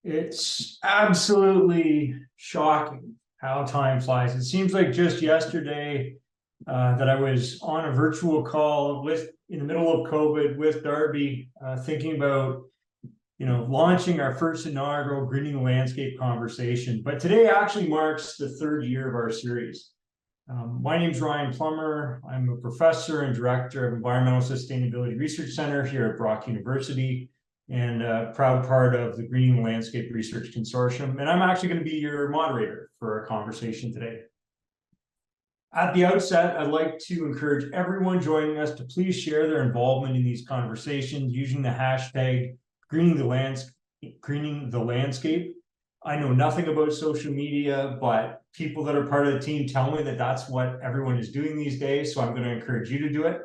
It's absolutely shocking how time flies. It seems like just yesterday that I was on a virtual call in the middle of COVID with Darby, thinking about launching our first inaugural Greening the Landscape conversation. But today actually marks the third year of our series. My name is Ryan Plummer. I'm a professor and director of Environmental Sustainability Research Center here at Brock University, and a proud part of the Greening the Landscape Research Consortium. And I'm actually going to be your moderator for our conversation today. At the outset, I'd like to encourage everyone joining us to please share their involvement in these conversations using the hashtag Greening the Landscape. I know nothing about social media, but people that are part of the team tell me that that's what everyone is doing these days, so I'm going to encourage you to do it.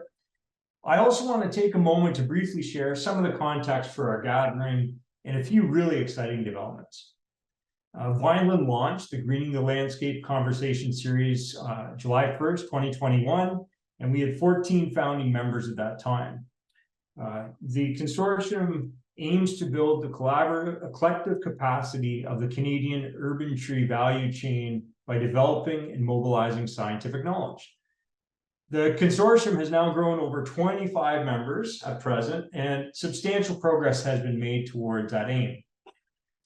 I also want to take a moment to briefly share some of the context for our gathering and a few really exciting developments. Vineland launched the Greening the Landscape Conversation Series July 1st, 2021, and we had 14 founding members at that time. The consortium aims to build the collective capacity of the Canadian urban tree value chain by developing and mobilizing scientific knowledge. The consortium has now grown over 25 members at present, and substantial progress has been made towards that aim.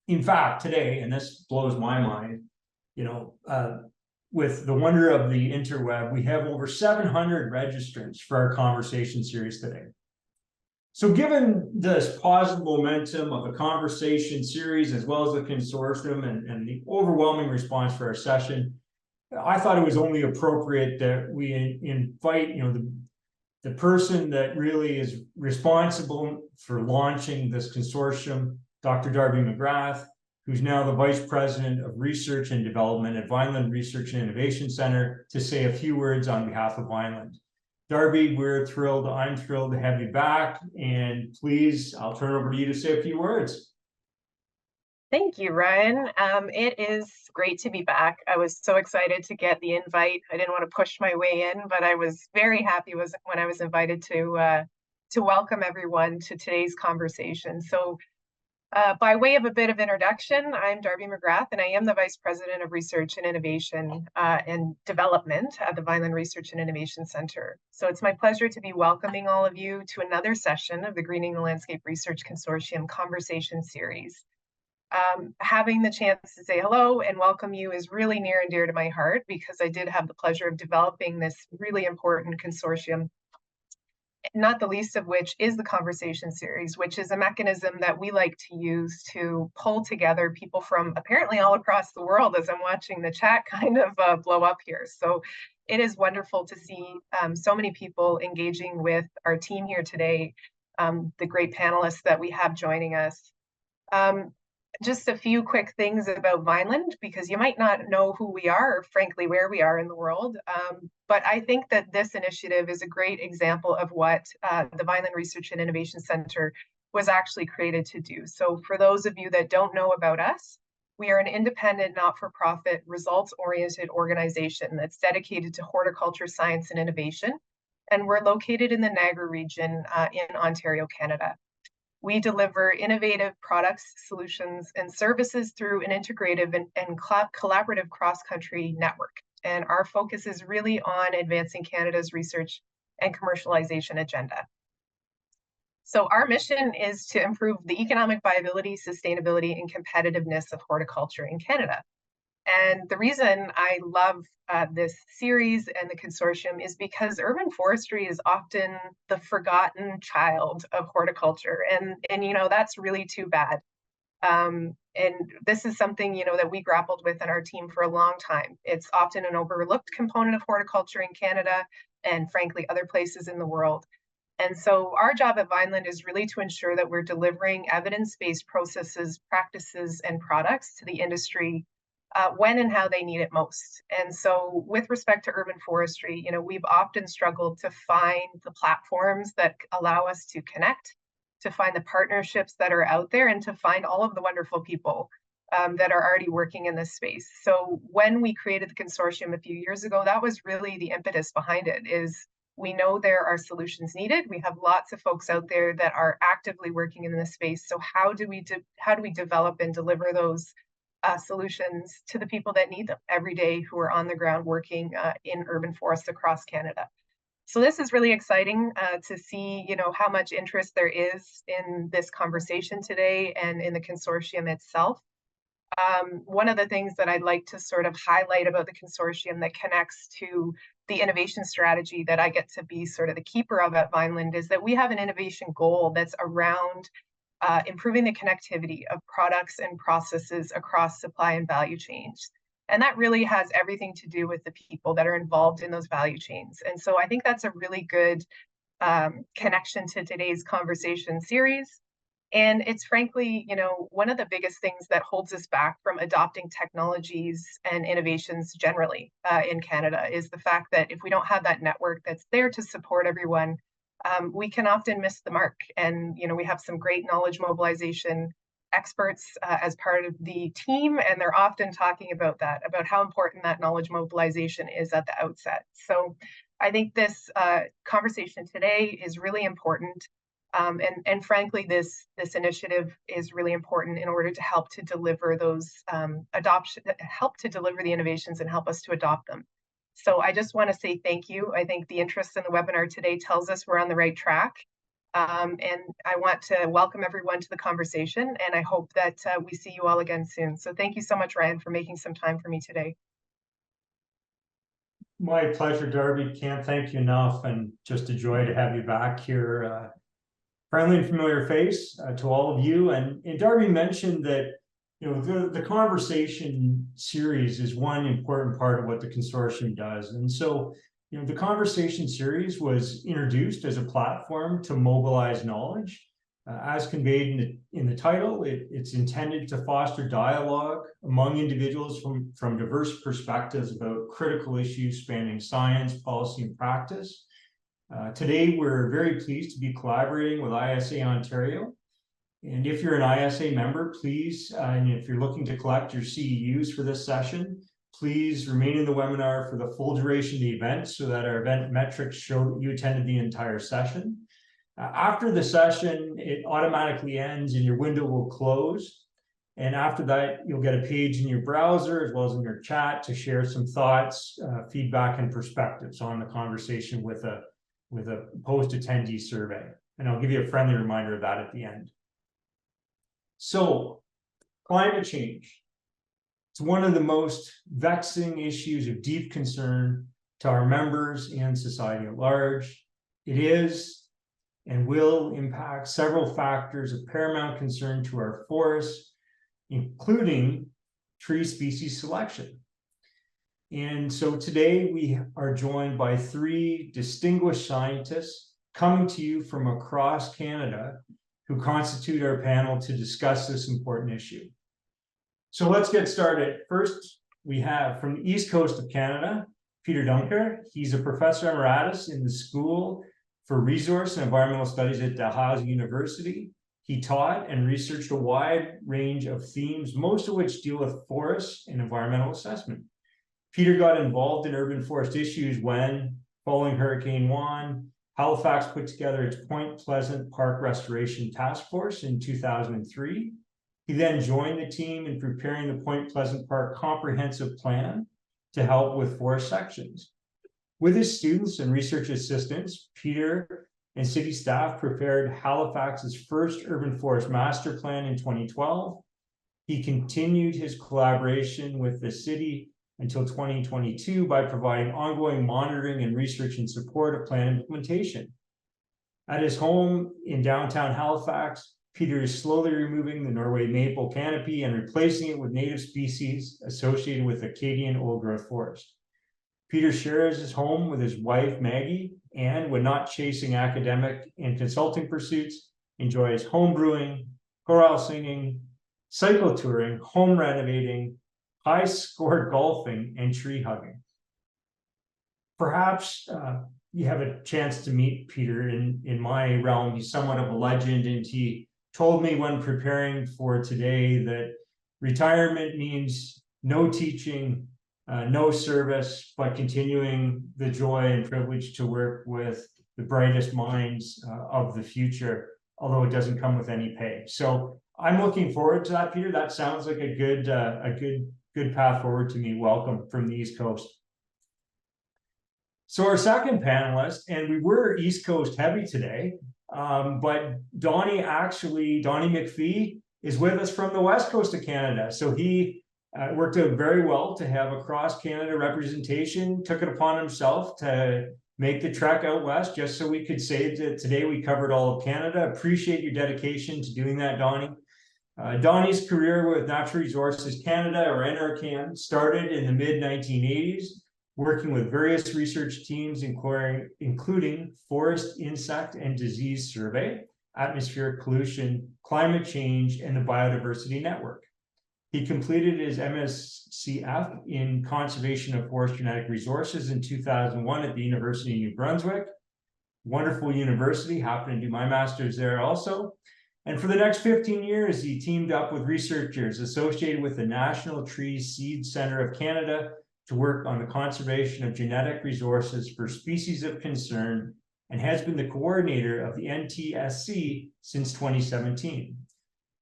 In fact, today, and this blows my mind, with the wonder of the interweb, we have over 700 registrants for our conversation series today. So given this positive momentum of the conversation series, as well as the consortium and the overwhelming response for our session, I thought it was only appropriate that we invite, the person that really is responsible for launching this consortium, Dr. Darby McGrath, who's now the Vice President of Research and Development at Vineland Research and Innovation Center, to say a few words on behalf of Vineland. Darby, I'm thrilled to have you back, and please, I'll turn it over to you to say a few words. Thank you, Ryan. It is great to be back. I was so excited to get the invite. I didn't want to push my way in, but I was very happy when I was invited to welcome everyone to today's conversation. So by way of a bit of introduction, I'm Darby McGrath, and I am the Vice President of Research and Innovation and Development at the Vineland Research and Innovation Center. So it's my pleasure to be welcoming all of you to another session of the Greening the Landscape Research Consortium Conversation Series. Having the chance to say hello and welcome you is really near and dear to my heart, because I did have the pleasure of developing this really important consortium, not the least of which is the conversation series, which is a mechanism that we like to use to pull together people from apparently all across the world, as I'm watching the chat kind of blow up here. So it is wonderful to see so many people engaging with our team here today, the great panelists that we have joining us. Just a few quick things about Vineland, because you might not know who we are, or frankly, where we are in the world. But I think that this initiative is a great example of what the Vineland Research and Innovation Center was actually created to do. So for those of you that don't know about us, we are an independent, not-for-profit, results-oriented organization that's dedicated to horticulture, science, and innovation. And we're located in the Niagara region in Ontario, Canada. We deliver innovative products, solutions, and services through an integrative and collaborative cross-country network. And our focus is really on advancing Canada's research and commercialization agenda. So our mission is to improve the economic viability, sustainability, and competitiveness of horticulture in Canada. And the reason I love this series and the consortium is because urban forestry is often the forgotten child of horticulture. And that's really too bad. And this is something, that we grappled with in our team for a long time. It's often an overlooked component of horticulture in Canada and frankly, other places in the world. And so our job at Vineland is really to ensure that we're delivering evidence-based processes, practices, and products to the industry when and how they need it most. And so with respect to urban forestry, we've often struggled to find the platforms that allow us to connect, to find the partnerships that are out there, and to find all of the wonderful people that are already working in this space. So when we created the consortium a few years ago, that was really the impetus behind it, is We know there are solutions needed. We have lots of folks out there that are actively working in this space. So how do we develop and deliver those solutions to the people that need them every day, who are on the ground working in urban forests across Canada? So this is really exciting to see, how much interest there is in this conversation today and in the consortium itself. One of the things that I'd like to sort of highlight about the consortium that connects to the innovation strategy that I get to be sort of the keeper of at Vineland is that we have an innovation goal that's around improving the connectivity of products and processes across supply and value chains. And that really has everything to do with the people that are involved in those value chains. And so I think that's a really good connection to today's conversation series. And it's frankly, one of the biggest things that holds us back from adopting technologies and innovations generally in Canada is the fact that if we don't have that network that's there to support everyone, we can often miss the mark. And, we have some great knowledge mobilization experts as part of the team, and they're often talking about that, about how important that knowledge mobilization is at the outset. So I think this conversation today is really important. And frankly, this initiative is really important in order to help to deliver those help to deliver the innovations and help us to adopt them. So I just want to say thank you. I think the interest in the webinar today tells us we're on the right track. And I want to welcome everyone to the conversation, and I hope that we see you all again soon. So thank you so much, Ryan, for making some time for me today. My pleasure, Darby. Can't thank you enough, and just a joy to have you back here. Friendly and familiar face to all of you. And Darby mentioned that the conversation series is one important part of what the consortium does. And so the conversation series was introduced as a platform to mobilize knowledge. As conveyed in the title, it's intended to foster dialogue among individuals from diverse perspectives about critical issues spanning science, policy, and practice. Today, we're very pleased to be collaborating with ISA Ontario. And if you're an ISA member, please, and if you're looking to collect your CEUs for this session, please remain in the webinar for the full duration of the event so that our event metrics show that you attended the entire session. After the session, it automatically ends and your window will close. And after that, you'll get a page in your browser as well as in your chat to share some thoughts, feedback, and perspectives on the conversation with a post-attendee survey. And I'll give you a friendly reminder of that at the end. So, climate change. It's one of the most vexing issues of deep concern to our members and society at large. It is and will impact several factors of paramount concern to our forests, including tree species selection. And so today we are joined by three distinguished scientists coming to you from across Canada who constitute our panel to discuss this important issue. So let's get started. First, we have from the East Coast of Canada, Peter Duinker. He's a professor emeritus in the School for Resource and Environmental Studies at Dalhousie University. He taught and researched a wide range of themes, most of which deal with forests and environmental assessment. Peter got involved in urban forest issues when, following Hurricane Juan, Halifax put together its Point Pleasant Park Restoration Task Force in 2003. He then joined the team in preparing the Point Pleasant Park Comprehensive Plan to help with forest sections. With his students and research assistants, Peter and city staff prepared Halifax's first urban forest master plan in 2012. He continued his collaboration with the city until 2022 by providing ongoing monitoring and research in support of plan implementation. At his home in downtown Halifax, Peter is slowly removing the Norway maple canopy and replacing it with native species associated with Acadian old-growth forest. Peter shares his home with his wife, Maggie, and when not chasing academic and consulting pursuits, enjoys home brewing, chorale singing, cycle touring, home renovating, high-scored golfing, and tree hugging. Perhaps you have a chance to meet Peter in my realm. He's somewhat of a legend, and he told me when preparing for today that retirement means no teaching, no service, but continuing the joy and privilege to work with the brightest minds of the future, although it doesn't come with any pay. So I'm looking forward to that, Peter. That sounds like a good path forward to me. Welcome from the East Coast. So our second panelist, and we were East Coast heavy today, but Donnie McPhee is with us from the West Coast of Canada. So he worked out very well to have across Canada representation, took it upon himself to make the trek out west just so we could say that today we covered all of Canada. Appreciate your dedication to doing that, Donnie. Donnie's career with Natural Resources Canada, or NRCan, started in the mid-1980s, working with various research teams, including forest, insect, and disease survey, atmospheric pollution, climate change, and the biodiversity network. He completed his MSCF in Conservation of Forest Genetic Resources in 2001 at the University of New Brunswick. Wonderful university, happened to do my master's there also. And for the next 15 years, he teamed up with researchers associated with the National Tree Seed Centre of Canada to work on the conservation of genetic resources for species of concern, and has been the coordinator of the NTSC since 2017.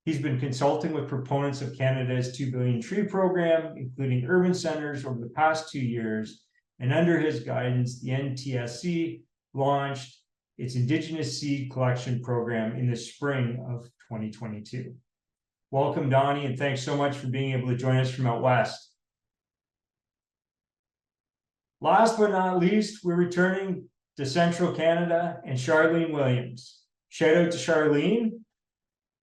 He's been consulting with proponents of Canada's 2 billion tree program, including urban centers, over the past 2 years. And under his guidance, the NTSC launched its Indigenous Seed Collection Program in the spring of 2022. Welcome, Donnie, and thanks so much for being able to join us from out west. Last but not least, we're returning to Central Canada and Charlene Williams. Shout out to Charlene.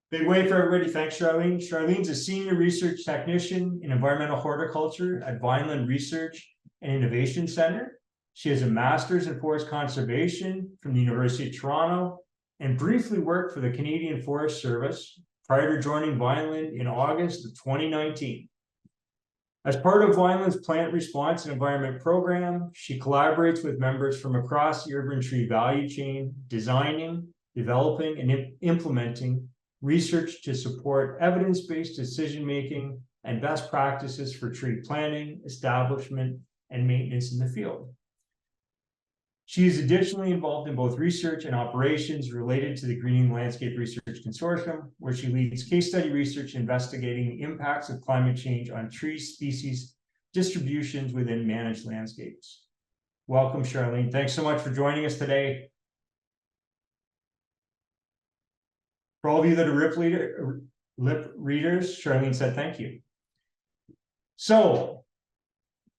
Big wave for everybody. Thanks, Charlene. Charlene's a senior research technician in environmental horticulture at Vineland Research and Innovation Center. She has a master's in forest conservation from the University of Toronto and briefly worked for the Canadian Forest Service prior to joining Vineland in August of 2019. As part of Vineland's Plant Response and Environment Program, she collaborates with members from across the urban tree value chain, designing, developing, and implementing research to support evidence-based decision-making and best practices for tree planting, establishment, and maintenance in the field. She is additionally involved in both research and operations related to the Greening Landscape Research Consortium, where she leads case study research investigating the impacts of climate change on tree species distributions within managed landscapes. Welcome, Charlene. Thanks so much for joining us today. For all of you that are lip readers, Charlene said thank you. So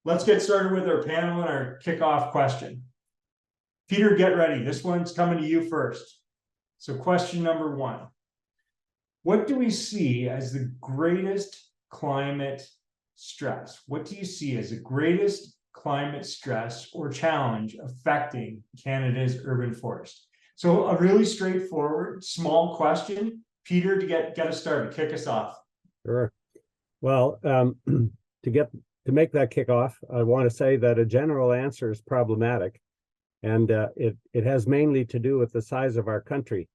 let's get started with our panel and our kickoff question. Peter, get ready. This one's coming to you first. So question number 1. What do we see as the greatest climate stress? What do you see as the greatest climate stress or challenge affecting Canada's urban forest? So a really straightforward, small question. Peter, to get us started, kick us off. Sure. Well, to make that kickoff, I want to say that a general answer is problematic. And it has mainly to do with the size of our country.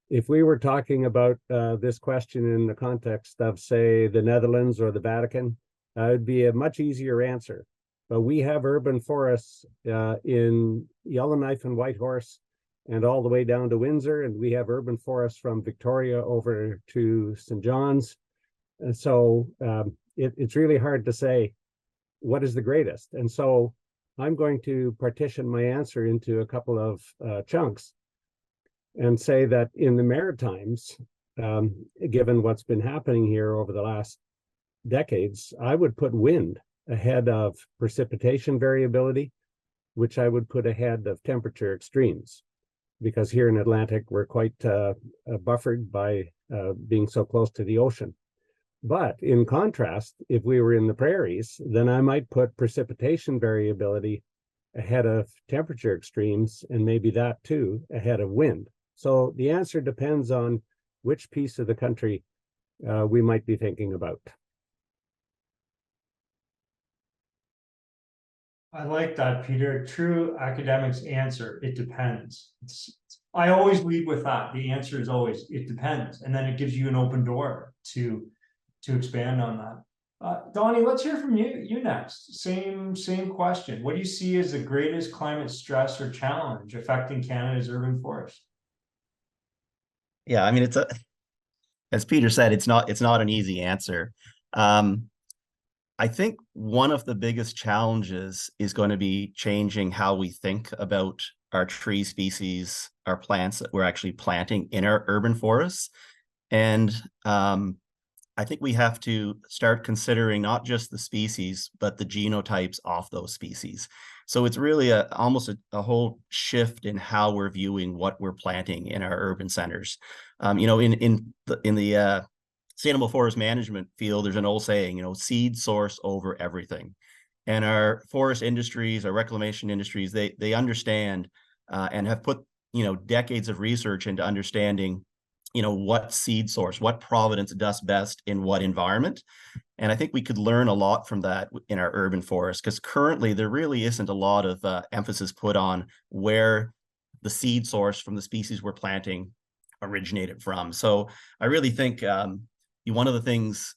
If we were talking about this question in the context of, say, the Netherlands or the Vatican, it would be a much easier answer. But we have urban forests in Yellowknife and Whitehorse and all the way down to Windsor, and we have urban forests from Victoria over to St. John's. And so it's really hard to say what is the greatest. And so I'm going to partition my answer into a couple of chunks and say that in the Maritimes, given what's been happening here over the last decades, I would put wind ahead of precipitation variability, which I would put ahead of temperature extremes, because here in Atlantic, we're quite buffered by being so close to the ocean. But in contrast, if we were in the prairies, then I might put precipitation variability ahead of temperature extremes, and maybe that too ahead of wind. So the answer depends on which piece of the country we might be thinking about. I like that, Peter. True academic's answer. It depends. I always lead with that. The answer is always, it depends. And then it gives you an open door to expand on that. Donnie, let's hear from you next. Same question. What do you see as the greatest climate stress or challenge affecting Canada's urban forest? Yeah, I mean, as Peter said, it's not an easy answer. I think one of the biggest challenges is going to be changing how we think about our tree species, our plants that we're actually planting in our urban forests. And I think we have to start considering not just the species, but the genotypes of those species. So it's really almost a whole shift in how we're viewing what we're planting in our urban centers. You know, in the sustainable forest management field, there's an old saying, you know, seed source over everything. And our forest industries, our reclamation industries, they understand and have put, you know, decades of research into understanding, you know, what seed source, what provenance does best in what environment. And I think we could learn a lot from that in our urban forests, because currently there really isn't a lot of emphasis put on where the seed source from the species we're planting originated from. So I really think one of the things,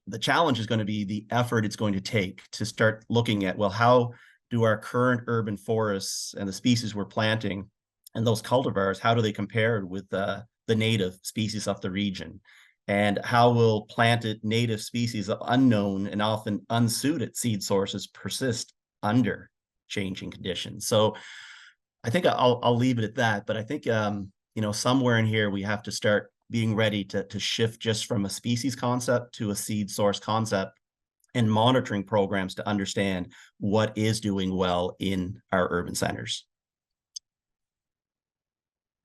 the challenge is going to be the effort it's going to take to start looking at, well, how do our current urban forests and the species we're planting and those cultivars, how do they compare with the native species of the region? And how will planted native species of unknown and often unsuited seed sources persist under changing conditions? So I think I'll leave it at that. But I think, you know, somewhere in here, we have to start being ready to shift just from a species concept to a seed source concept, and monitoring programs to understand what is doing well in our urban centers.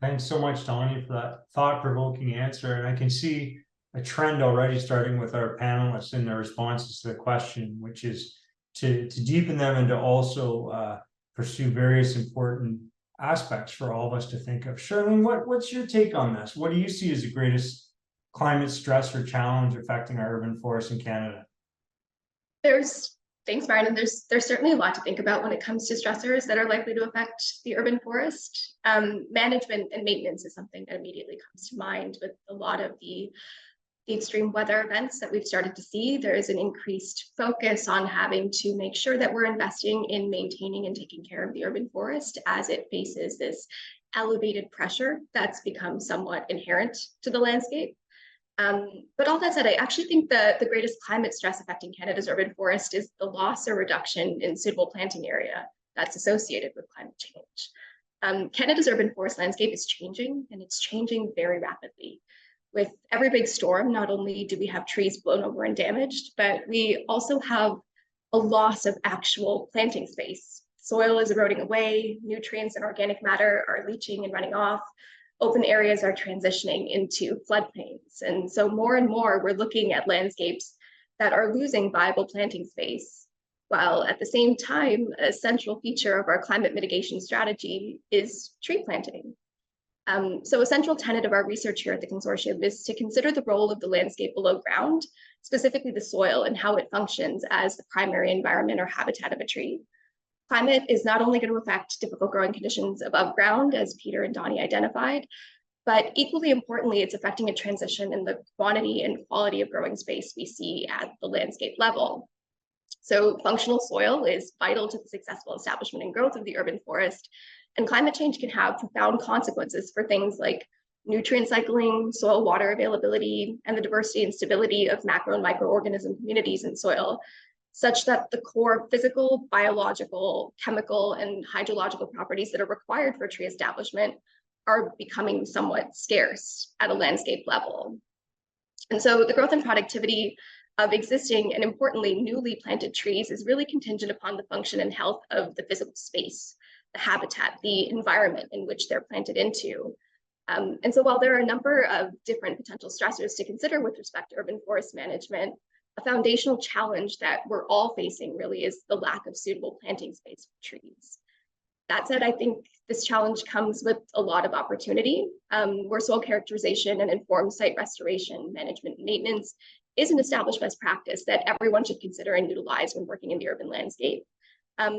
Thanks so much, Donnie, for that thought-provoking answer. And I can see a trend already starting with our panelists in their responses to the question, which is to deepen them and to also pursue various important aspects for all of us to think of. Charlene, what's your take on this? What do you see as the greatest climate stress or challenge affecting our urban forests in Canada? Thanks, Brian. And there's certainly a lot to think about when it comes to stressors that are likely to affect the urban forest. Management and maintenance is something that immediately comes to mind with a lot of the extreme weather events that we've started to see. There is an increased focus on having to make sure that we're investing in maintaining and taking care of the urban forest as it faces this elevated pressure that's become somewhat inherent to the landscape. But all that said, I actually think the greatest climate stress affecting Canada's urban forest is the loss or reduction in suitable planting area that's associated with climate change. Canada's urban forest landscape is changing, and it's changing very rapidly. With every big storm, not only do we have trees blown over and damaged, but we also have a loss of actual planting space. Soil is eroding away, nutrients and organic matter are leaching and running off. Open areas are transitioning into floodplains. And so more and more, we're looking at landscapes that are losing viable planting space, while at the same time, a central feature of our climate mitigation strategy is tree planting. So a central tenet of our research here at the Consortium is to consider the role of the landscape below ground, specifically the soil and how it functions as the primary environment or habitat of a tree. Climate is not only going to affect difficult growing conditions above ground, as Peter and Donnie identified, but equally importantly, it's affecting a transition in the quantity and quality of growing space we see at the landscape level. So functional soil is vital to the successful establishment and growth of the urban forest, and climate change can have profound consequences for things like nutrient cycling, soil water availability, and the diversity and stability of macro and microorganism communities in soil, such that the core physical, biological, chemical, and hydrological properties that are required for tree establishment are becoming somewhat scarce at a landscape level. And so the growth and productivity of existing and importantly newly planted trees is really contingent upon the function and health of the physical space, the habitat, the environment in which they're planted into. And so while there are a number of different potential stressors to consider with respect to urban forest management, a foundational challenge that we're all facing really is the lack of suitable planting space for trees. That said, I think this challenge comes with a lot of opportunity, where soil characterization and informed site restoration, management, and maintenance is an established best practice that everyone should consider and utilize when working in the urban landscape.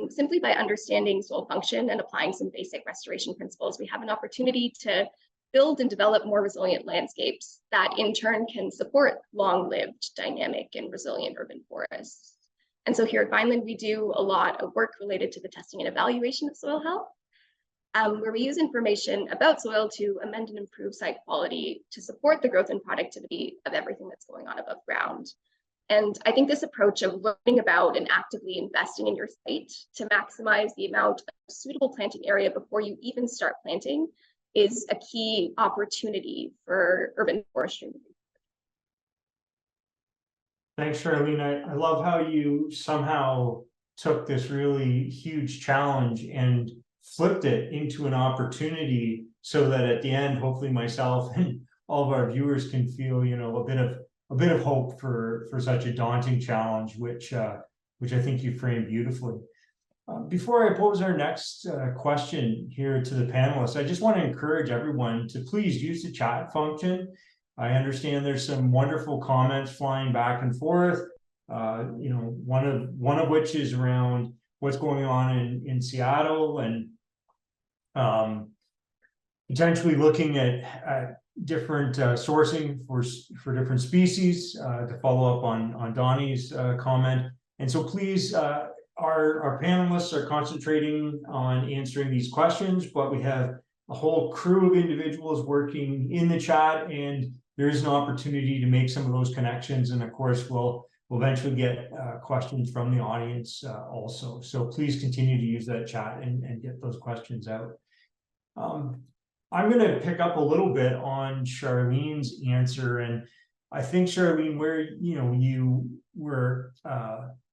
Simply by understanding soil function and applying some basic restoration principles, we have an opportunity to build and develop more resilient landscapes that in turn can support long-lived, dynamic, and resilient urban forests. And so here at Vineland, we do a lot of work related to the testing and evaluation of soil health, where we use information about soil to amend and improve site quality to support the growth and productivity of everything that's going on above ground. And I think this approach of learning about and actively investing in your site to maximize the amount of suitable planting area before you even start planting is a key opportunity for urban forestry. Thanks, Charlene. I love how you somehow took this really huge challenge and flipped it into an opportunity so that at the end, hopefully myself and all of our viewers can feel, you know, a bit of hope for such a daunting challenge, which I think you framed beautifully. Before I pose our next question here to the panelists, I just want to encourage everyone to please use the chat function. I understand there's some wonderful comments flying back and forth. You know, one of which is around what's going on in Seattle and potentially looking at different sourcing for different species to follow up on Donnie's comment. And so please, our panelists are concentrating on answering these questions, but we have a whole crew of individuals working in the chat, and there is an opportunity to make some of those connections. And of course, we'll eventually get questions from the audience also. So please continue to use that chat and get those questions out. I'm going to pick up a little bit on Charlene's answer, and I think, Charlene, where you were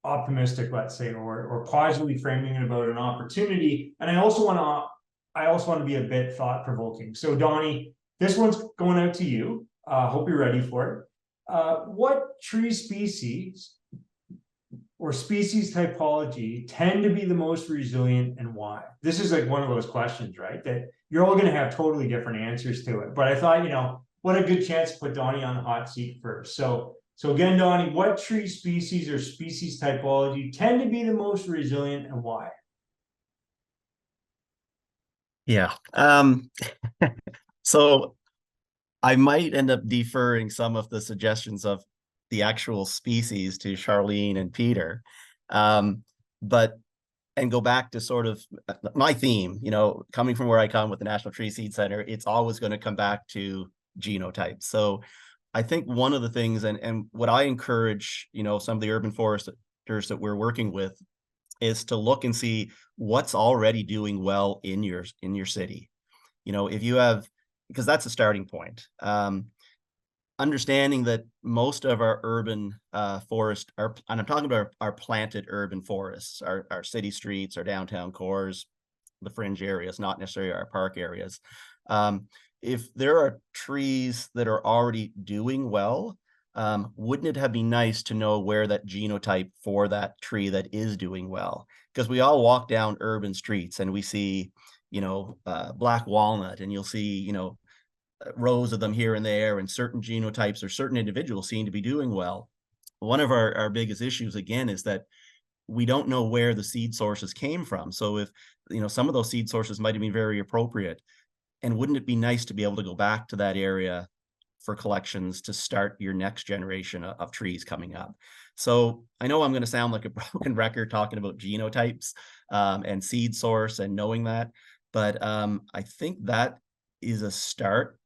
optimistic, let's say, or positively framing it about an opportunity, and I also want to be a bit thought-provoking. So, Donnie, this one's going out to you. Hope you're ready for it. What tree species or species typology tend to be the most resilient, and why? This is like one of those questions, right? That you're all going to have totally different answers to it. But I thought, you know, what a good chance to put Donnie on the hot seat first. So again, Donnie, what tree species or species typology tend to be the most resilient, and why? Yeah. So I might end up deferring some of the suggestions of the actual species to Charlene and Peter, and go back to sort of my theme, you know, coming from where I come with the National Tree Seed Center, it's always going to come back to genotypes. So I think one of the things, and what I encourage, you know, some of the urban foresters that we're working with, is to look and see what's already doing well in your city. You know, if you have, because that's a starting point. Understanding that most of our urban forests are, and I'm talking about our planted urban forests, our city streets, our downtown cores, the fringe areas, not necessarily our park areas. If there are trees that are already doing well, wouldn't it have been nice to know where that genotype for that tree that is doing well? Because we all walk down urban streets and we see, you know, black walnut, and you'll see, you know, rows of them here and there, and certain genotypes or certain individuals seem to be doing well. One of our biggest issues, again, is that we don't know where the seed sources came from. So if, you know, some of those seed sources might have been very appropriate, and wouldn't it be nice to be able to go back to that area for collections to start your next generation of trees coming up? So I know I'm going to sound like a broken record talking about genotypes and seed source and knowing that, but I think that is a start.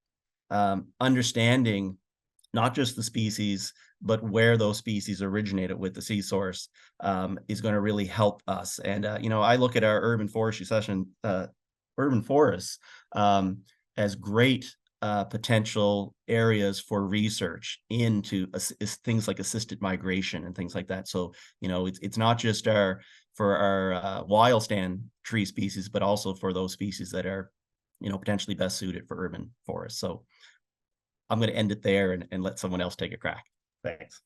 Understanding not just the species, but where those species originated with the seed source is going to really help us. And, you know, I look at our urban forestry session, urban forests as great potential areas for research into things like assisted migration and things like that. So, you know, it's not just for our wild stand tree species, but also for those species that are, you know, potentially best suited for urban forests. So I'm going to end it there and let someone else take a crack. Thanks.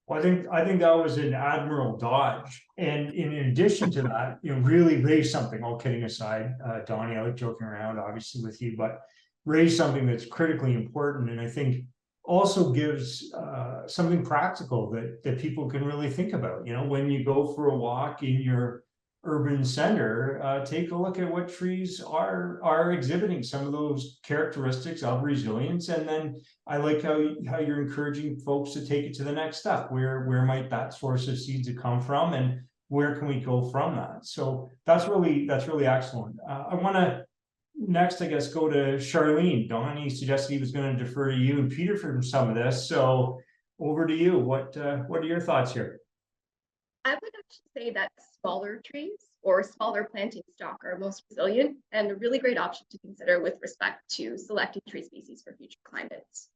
Well, I think that was an admirable dodge. And in addition to that, you know, really raise something, all kidding aside, Donnie, I like joking around obviously with you, but raise something that's critically important. And I think also gives something practical that people can really think about. You know, when you go for a walk in your urban center, take a look at what trees are exhibiting some of those characteristics of resilience. And then I like how you're encouraging folks to take it to the next step. Where might that source of seeds have come from, and where can we go from that? So that's really excellent. I want to next, I guess, go to Charlene. Donnie suggested he was going to defer to you and Peter for some of this. So over to you. What are your thoughts here? I would actually say that smaller trees or smaller planting stock are most resilient and a really great option to consider with respect to selecting tree species for future climates.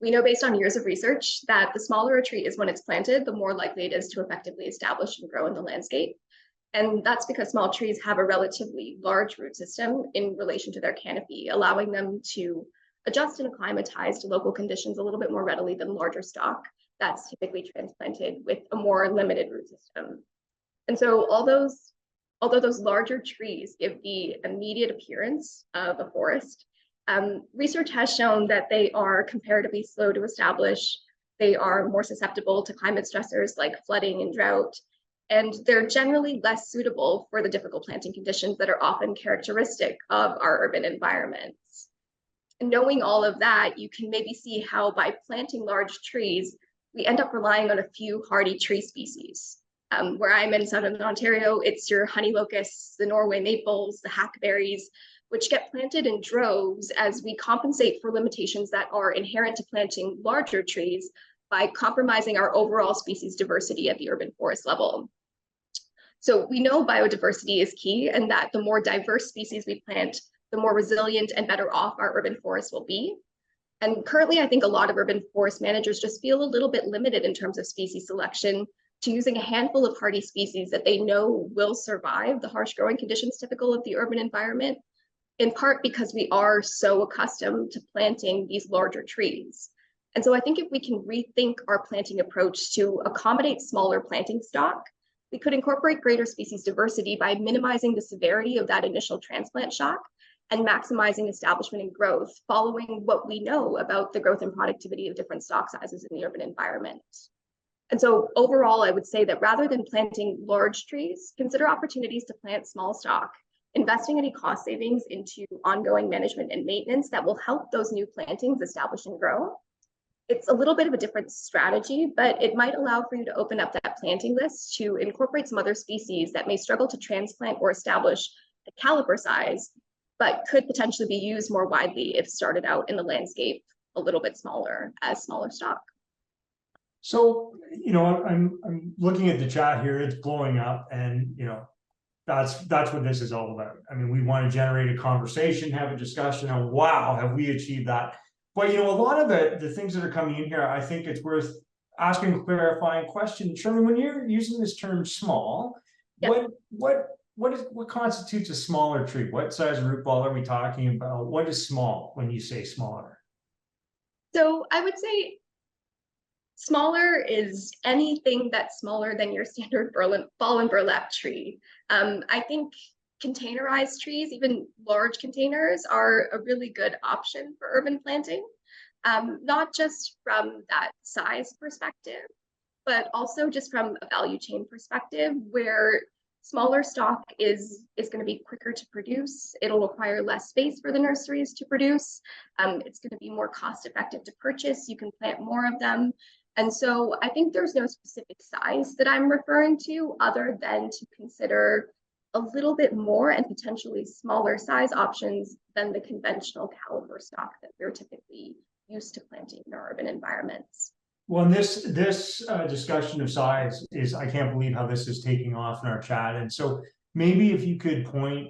We know based on years of research that the smaller a tree is when it's planted, the more likely it is to effectively establish and grow in the landscape. And that's because small trees have a relatively large root system in relation to their canopy, allowing them to adjust and acclimatize to local conditions a little bit more readily than larger stock that's typically transplanted with a more limited root system. And so although those larger trees give the immediate appearance of a forest, research has shown that they are comparatively slow to establish. They are more susceptible to climate stressors like flooding and drought, and they're generally less suitable for the difficult planting conditions that are often characteristic of our urban environments. And knowing all of that, you can maybe see how by planting large trees, we end up relying on a few hardy tree species. Where I'm in southern Ontario, it's your honey locusts, the Norway maples, the hackberries, which get planted in droves as we compensate for limitations that are inherent to planting larger trees by compromising our overall species diversity at the urban forest level. So we know biodiversity is key, and that the more diverse species we plant, the more resilient and better off our urban forests will be. And currently, I think a lot of urban forest managers just feel a little bit limited in terms of species selection to using a handful of hardy species that they know will survive the harsh growing conditions typical of the urban environment, in part because we are so accustomed to planting these larger trees. And so I think if we can rethink our planting approach to accommodate smaller planting stock, we could incorporate greater species diversity by minimizing the severity of that initial transplant shock and maximizing establishment and growth, following what we know about the growth and productivity of different stock sizes in the urban environment. And so overall, I would say that rather than planting large trees, consider opportunities to plant small stock, investing any cost savings into ongoing management and maintenance that will help those new plantings establish and grow. It's a little bit of a different strategy, but it might allow for you to open up that planting list to incorporate some other species that may struggle to transplant or establish a caliper size, but could potentially be used more widely if started out in the landscape a little bit smaller as smaller stock. So, I'm looking at the chat here, it's blowing up, and, that's what this is all about. I mean, we want to generate a conversation, have a discussion, and wow, have we achieved that? But, a lot of the things that are coming in here, I think it's worth asking a clarifying question. Charlene, when you're using this term small, yep. What constitutes a smaller tree? What size root ball are we talking about? What is small when you say smaller? So I would say smaller is anything that's smaller than your standard ball and burlap tree. I think containerized trees, even large containers, are a really good option for urban planting, not just from that size perspective, but also just from a value chain perspective, where smaller stock is going to be quicker to produce. It'll require less space for the nurseries to produce. It's going to be more cost effective to purchase. You can plant more of them. And so I think there's no specific size that I'm referring to other than to consider a little bit more and potentially smaller size options than the conventional caliber stock that we're typically used to planting in our urban environments. Well, and this discussion of size is, I can't believe how this is taking off in our chat. And so maybe if you could point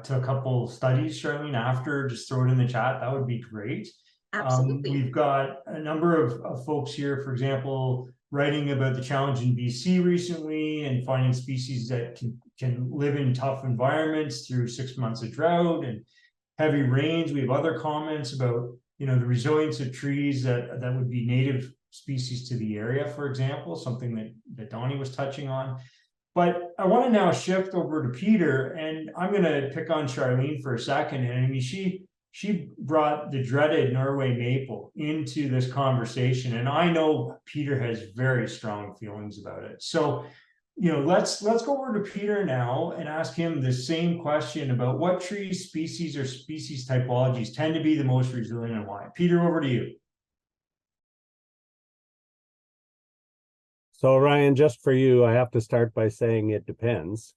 to a couple of studies, Charlene, after, just throw it in the chat, that would be great. Absolutely. We've got a number of folks here, for example, writing about the challenge in BC recently and finding species that can live in tough environments through 6 months of drought and heavy rains. We have other comments about, the resilience of trees that would be native species to the area, for example, something that Donnie was touching on. But I want to now shift over to Peter, and I'm going to pick on Charlene for a second. And I mean, she brought the dreaded Norway maple into this conversation, and I know Peter has very strong feelings about it. So let's go over to Peter now and ask him the same question about what tree species or species typologies tend to be the most resilient and why. Peter, over to you. So Ryan, just for you, I have to start by saying it depends.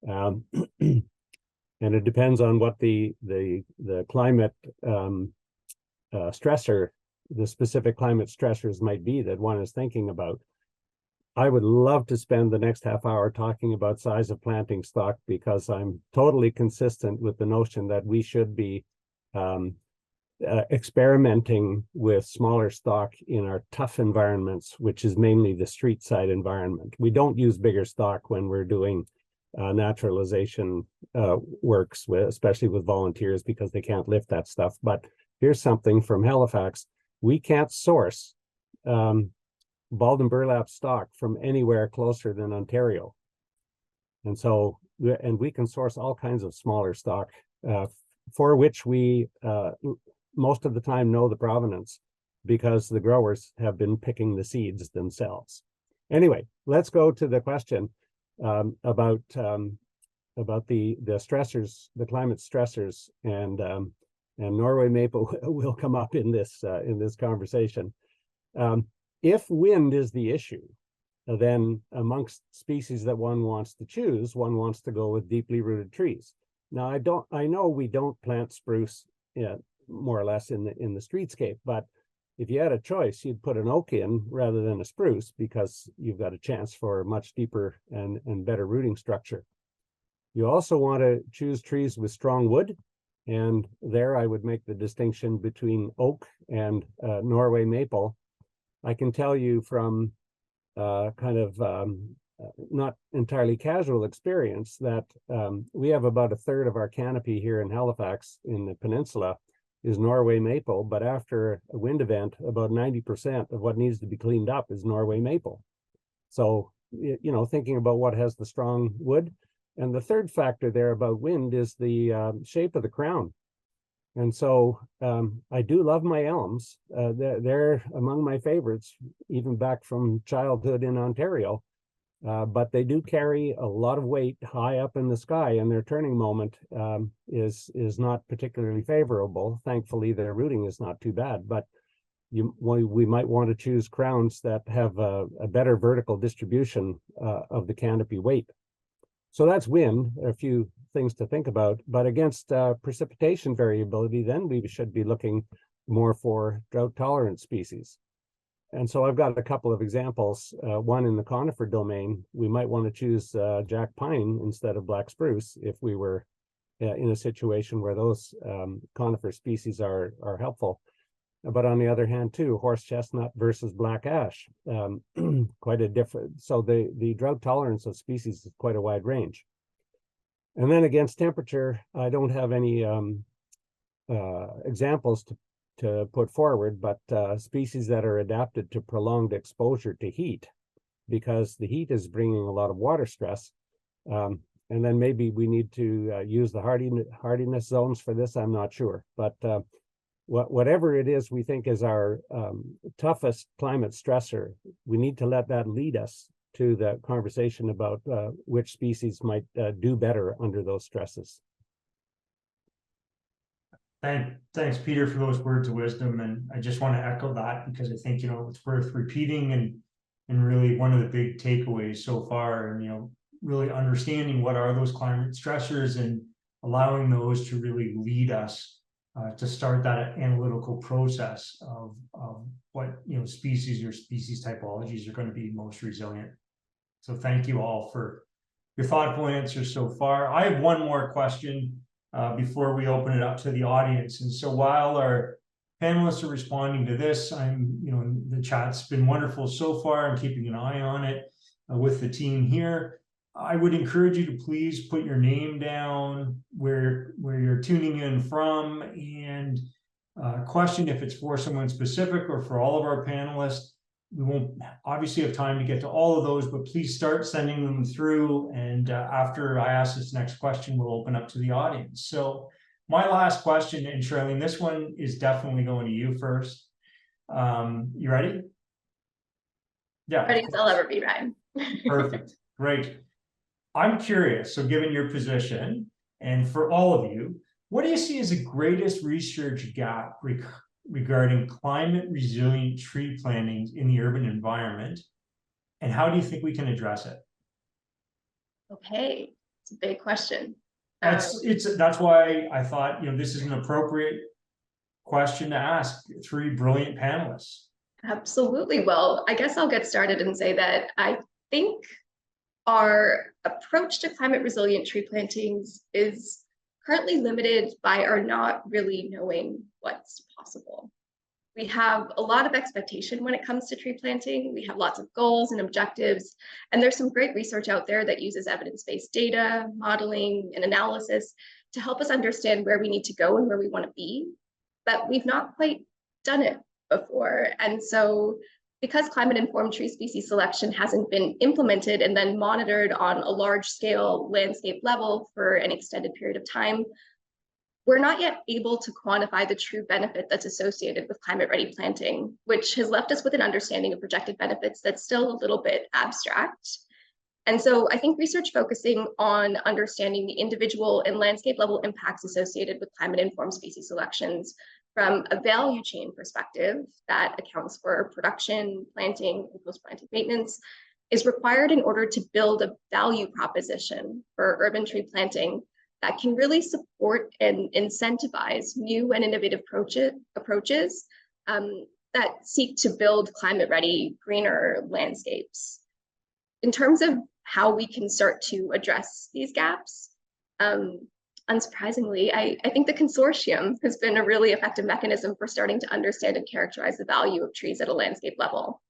And it depends on what the climate stressor, the specific climate stressors might be that one is thinking about. I would love to spend the next half hour talking about size of planting stock, because I'm totally consistent with the notion that we should be experimenting with smaller stock in our tough environments, which is mainly the street side environment. We don't use bigger stock when we're doing naturalization works, especially with volunteers, because they can't lift that stuff. But here's something from Halifax. We can't source bald and burlap stock from anywhere closer than Ontario. And so, we can source all kinds of smaller stock for which we most of the time know the provenance, because the growers have been picking the seeds themselves. Anyway, let's go to the question about the stressors, the climate stressors, and Norway maple will come up in this conversation. If wind is the issue, then amongst species that one wants to choose, one wants to go with deeply rooted trees. Now, I know we don't plant spruce, more or less in the streetscape, but if you had a choice, you'd put an oak in rather than a spruce, because you've got a chance for a much deeper and better rooting structure. You also want to choose trees with strong wood, and there I would make the distinction between oak and Norway maple. I can tell you from not entirely casual experience that we have about a third of our canopy here in Halifax in the peninsula is Norway maple, but after a wind event, about 90% of what needs to be cleaned up is Norway maple. So, thinking about what has the strong wood. And the third factor there about wind is the shape of the crown. And so I do love my elms. They're among my favorites, even back from childhood in Ontario. But they do carry a lot of weight high up in the sky, and their turning moment is not particularly favorable. Thankfully, their rooting is not too bad, but we might want to choose crowns that have a better vertical distribution of the canopy weight. So that's wind, a few things to think about. But against precipitation variability, then we should be looking more for drought-tolerant species. And so I've got a couple of examples. One in the conifer domain, we might want to choose jack pine instead of black spruce if we were in a situation where those conifer species are helpful. But on the other hand, too, horse chestnut versus black ash, quite a different. So the drought tolerance of species is quite a wide range. And then against temperature, I don't have any examples to put forward, but species that are adapted to prolonged exposure to heat, because the heat is bringing a lot of water stress. And then maybe we need to use the hardiness zones for this, I'm not sure. But whatever it is we think is our toughest climate stressor, we need to let that lead us to the conversation about which species might do better under those stresses. Thanks, Peter, for those words of wisdom. And I just want to echo that, because I think, it's worth repeating and really one of the big takeaways so far, and, really understanding what are those climate stressors and allowing those to really lead us to start that analytical process of what, species or species typologies are going to be most resilient. So thank you all for your thoughtful answers so far. I have one more question before we open it up to the audience. And so while our panelists are responding to this, the chat's been wonderful so far. I'm keeping an eye on it with the team here. I would encourage you to please put your name down, where you're tuning in from, and question if it's for someone specific or for all of our panelists. We won't obviously have time to get to all of those, but please start sending them through. And after I ask this next question, we'll open up to the audience. So my last question, and Charlene, this one is definitely going to you first. You ready? Yeah. Ready as I'll ever be, Ryan. Perfect. Great. I'm curious, so given your position, and for all of you, what do you see as the greatest research gap regarding climate resilient tree plantings in the urban environment? And how do you think we can address it? Okay, it's a big question. That's why I thought, this is an appropriate question to ask three brilliant panelists. Absolutely. Well, I guess I'll get started and say that I think our approach to climate resilient tree plantings is currently limited by our not really knowing what's possible. We have a lot of expectation when it comes to tree planting. We have lots of goals and objectives, and there's some great research out there that uses evidence-based data, modeling, and analysis to help us understand where we need to go and where we want to be, but we've not quite done it before. And so because climate-informed tree species selection hasn't been implemented and then monitored on a large-scale landscape level for an extended period of time, we're not yet able to quantify the true benefit that's associated with climate-ready planting, which has left us with an understanding of projected benefits that's still a little bit abstract. And so I think research focusing on understanding the individual and landscape level impacts associated with climate-informed species selections from a value chain perspective that accounts for production, planting, and post-planting maintenance is required in order to build a value proposition for urban tree planting that can really support and incentivize new and innovative approaches that seek to build climate-ready, greener landscapes. In terms of how we can start to address these gaps, unsurprisingly, I think the Consortium has been a really effective mechanism for starting to understand and characterize the value of trees at a landscape level.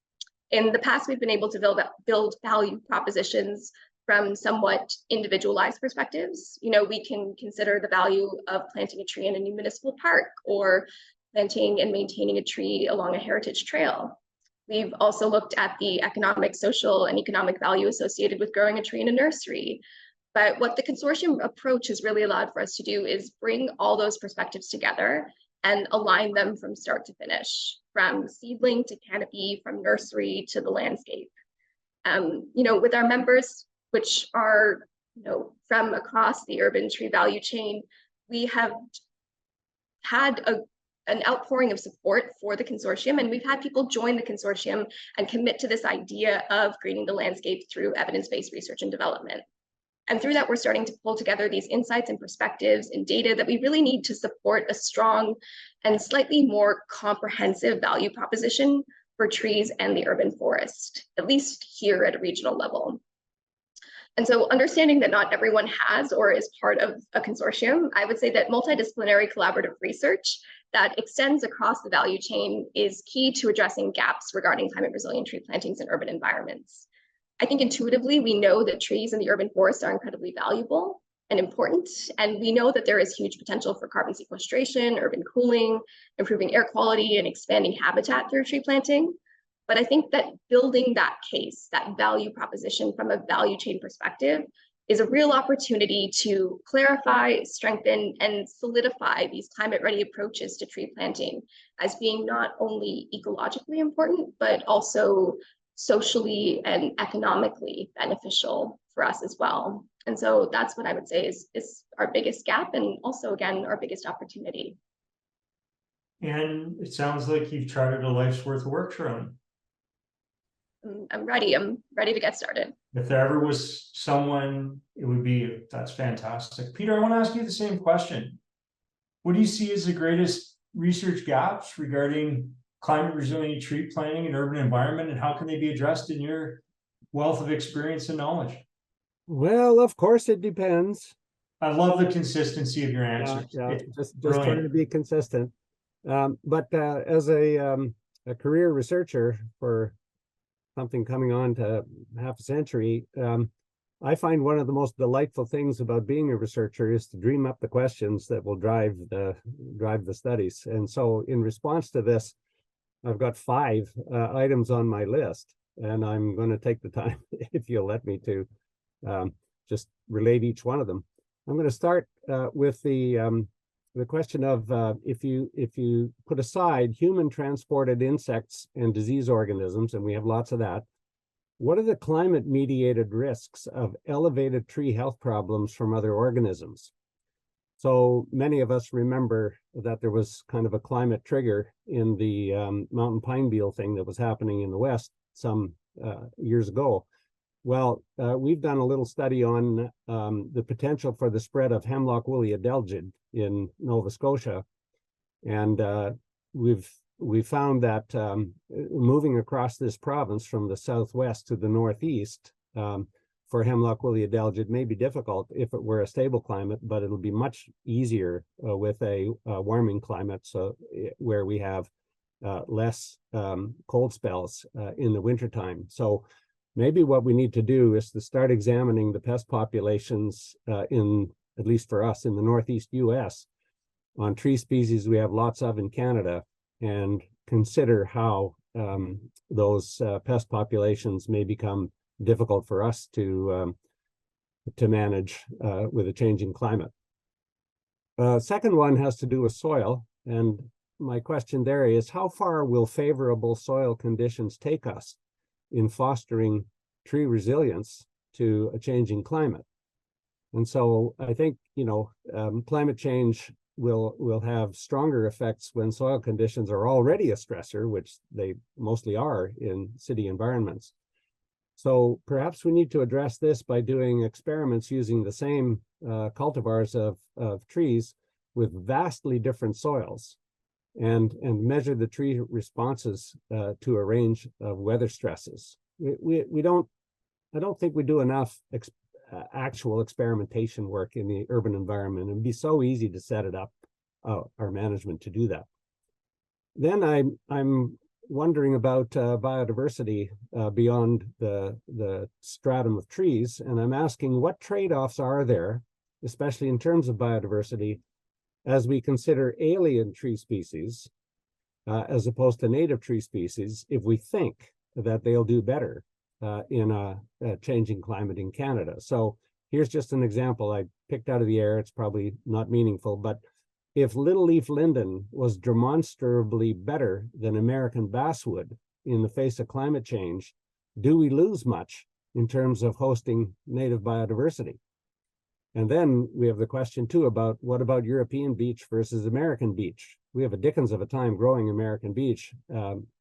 In the past, we've been able to build value propositions from somewhat individualized perspectives. We can consider the value of planting a tree in a new municipal park or planting and maintaining a tree along a heritage trail. We've also looked at the economic, social, and economic value associated with growing a tree in a nursery. But what the Consortium approach has really allowed for us to do is bring all those perspectives together and align them from start to finish, from seedling to canopy, from nursery to the landscape. With our members, which are from across the urban tree value chain, we have had an outpouring of support for the Consortium, and we've had people join the Consortium and commit to this idea of greening the landscape through evidence-based research and development. And through that, we're starting to pull together these insights and perspectives and data that we really need to support a strong and slightly more comprehensive value proposition for trees and the urban forest, at least here at a regional level. And so understanding that not everyone has or is part of a consortium, I would say that multidisciplinary collaborative research that extends across the value chain is key to addressing gaps regarding climate resilient tree plantings in urban environments. I think intuitively, we know that trees in the urban forest are incredibly valuable and important, and we know that there is huge potential for carbon sequestration, urban cooling, improving air quality, and expanding habitat through tree planting. But I think that building that case, that value proposition from a value chain perspective, is a real opportunity to clarify, strengthen, and solidify these climate-ready approaches to tree planting as being not only ecologically important, but also socially and economically beneficial for us as well. And so that's what I would say is our biggest gap, and also, again, our biggest opportunity. And it sounds like you've charted a life's worth of work, Charlene. I'm ready to get started. If there ever was someone, it would be you. That's fantastic. Peter, I want to ask you the same question. What do you see as the greatest research gaps regarding climate resilient tree planting in urban environment, and how can they be addressed in your wealth of experience and knowledge? Well, of course, it depends. I love the consistency of your answers. Just trying to be consistent. But as a career researcher for something coming on to half a century, I find one of the most delightful things about being a researcher is to dream up the questions that will drive the studies. And so in response to this, I've got 5 items on my list, and I'm going to take the time, if you'll let me, to just relate each one of them. I'm going to start with the question of if you put aside human transported insects and disease organisms, and we have lots of that, what are the climate-mediated risks of elevated tree health problems from other organisms? So many of us remember that there was kind of a climate trigger in the mountain pine beetle thing that was happening in the West some years ago. Well, we've done a little study on the potential for the spread of hemlock woolly adelgid in Nova Scotia. And we found that moving across this province from the southwest to the northeast for hemlock woolly adelgid may be difficult if it were a stable climate, but it'll be much easier with a warming climate, so where we have less cold spells in the wintertime. So maybe what we need to do is to start examining the pest populations at least for us, in the Northeast US on tree species we have lots of in Canada, and consider how those pest populations may become difficult for us to manage with a changing climate. Second one has to do with soil, and my question there is, how far will favorable soil conditions take us in fostering tree resilience to a changing climate? And so I think, climate change will have stronger effects when soil conditions are already a stressor, which they mostly are in city environments. So perhaps we need to address this by doing experiments using the same cultivars of trees with vastly different soils, and measure the tree responses to a range of weather stresses. I don't think we do enough actual experimentation work in the urban environment. It'd be so easy to set it up, our management, to do that. Then I'm wondering about biodiversity beyond the stratum of trees, and I'm asking, what trade-offs are there, especially in terms of biodiversity, as we consider alien tree species as opposed to native tree species, if we think that they'll do better in a changing climate in Canada. So here's just an example I picked out of the air. It's probably not meaningful, but if little leaf linden was demonstrably better than American basswood in the face of climate change, do we lose much in terms of hosting native biodiversity? And then we have the question too about, what about European beech versus American beech? We have a dickens of a time growing American beech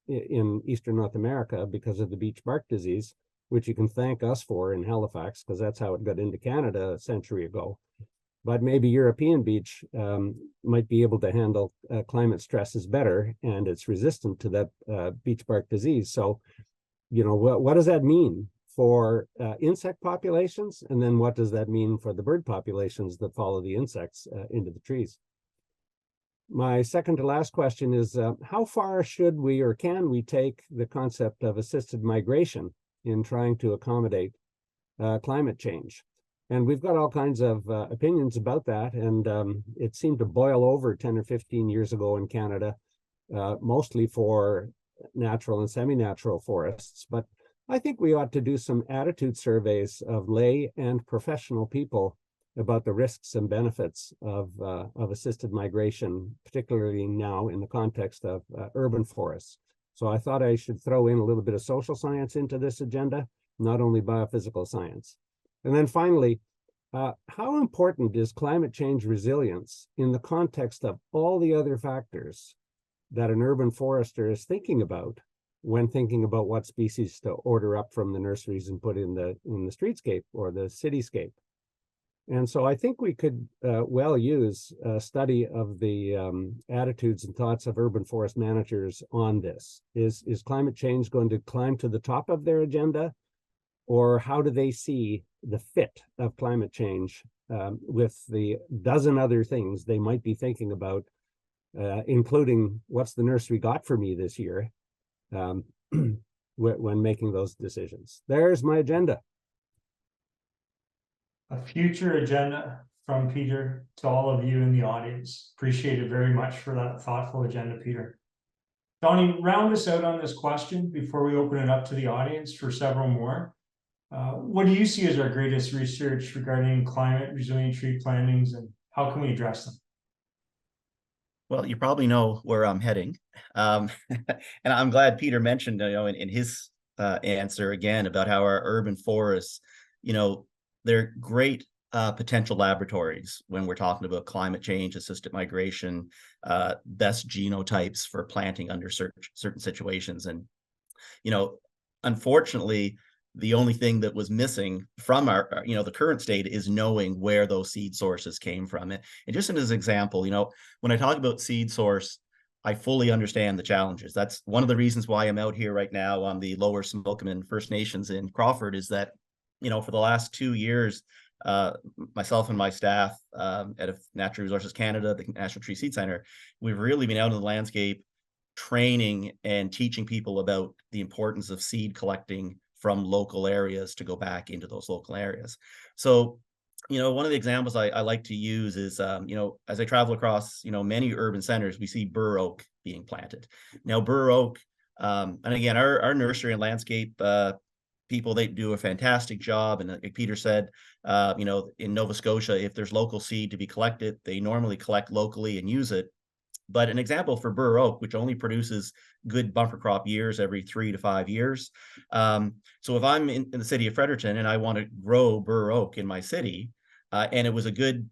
in Eastern North America because of the beech bark disease, which you can thank us for in Halifax, because that's how it got into Canada a century ago. But maybe European beech might be able to handle climate stresses better, and it's resistant to that beech bark disease. So, what does that mean for insect populations? And then what does that mean for the bird populations that follow the insects into the trees? My second to last question is, how far should we or can we take the concept of assisted migration in trying to accommodate climate change? And we've got all kinds of opinions about that. And it seemed to boil over 10 or 15 years ago in Canada, mostly for natural and semi-natural forests. But I think we ought to do some attitude surveys of lay and professional people about the risks and benefits of assisted migration, particularly now in the context of urban forests. So I thought I should throw in a little bit of social science into this agenda, not only biophysical science. And then finally, how important is climate change resilience in the context of all the other factors that an urban forester is thinking about when thinking about what species to order up from the nurseries and put in the streetscape or the cityscape? And so I think we could well use a study of the attitudes and thoughts of urban forest managers on this. Is climate change going to climb to the top of their agenda? Or how do they see the fit of climate change with the dozen other things they might be thinking about, including what's the nursery got for me this year when making those decisions? There's my agenda. A future agenda from Peter to all of you in the audience. Appreciate it very much for that thoughtful agenda, Peter. Donnie, round us out on this question before we open it up to the audience for several more. What do you see as our greatest research regarding climate resilient tree plantings, and how can we address them? Well, you probably know where I'm heading. And I'm glad Peter mentioned, in his answer again about how our urban forests, they're great potential laboratories when we're talking about climate change, assisted migration, best genotypes for planting under certain situations. And, unfortunately, the only thing that was missing from our the current state is knowing where those seed sources came from. And just as an example, when I talk about seed source, I fully understand the challenges. That's one of the reasons why I'm out here right now on the Lower Similkameen First Nations in Crawford, is that, for the last 2 years, myself and my staff at Natural Resources Canada, the National Tree Seed Center, we've really been out in the landscape training and teaching people about the importance of seed collecting from local areas to go back into those local areas. So, one of the examples I like to use is, as I travel across, many urban centers, we see bur oak being planted. Now, bur oak, and again, our nursery and landscape people, they do a fantastic job. And like Peter said, in Nova Scotia, if there's local seed to be collected, they normally collect locally and use it. But an example for bur oak, which only produces good bumper crop years every 3 to 5 years. So if I'm in the city of Fredericton and I want to grow bur oak in my city, and it was a good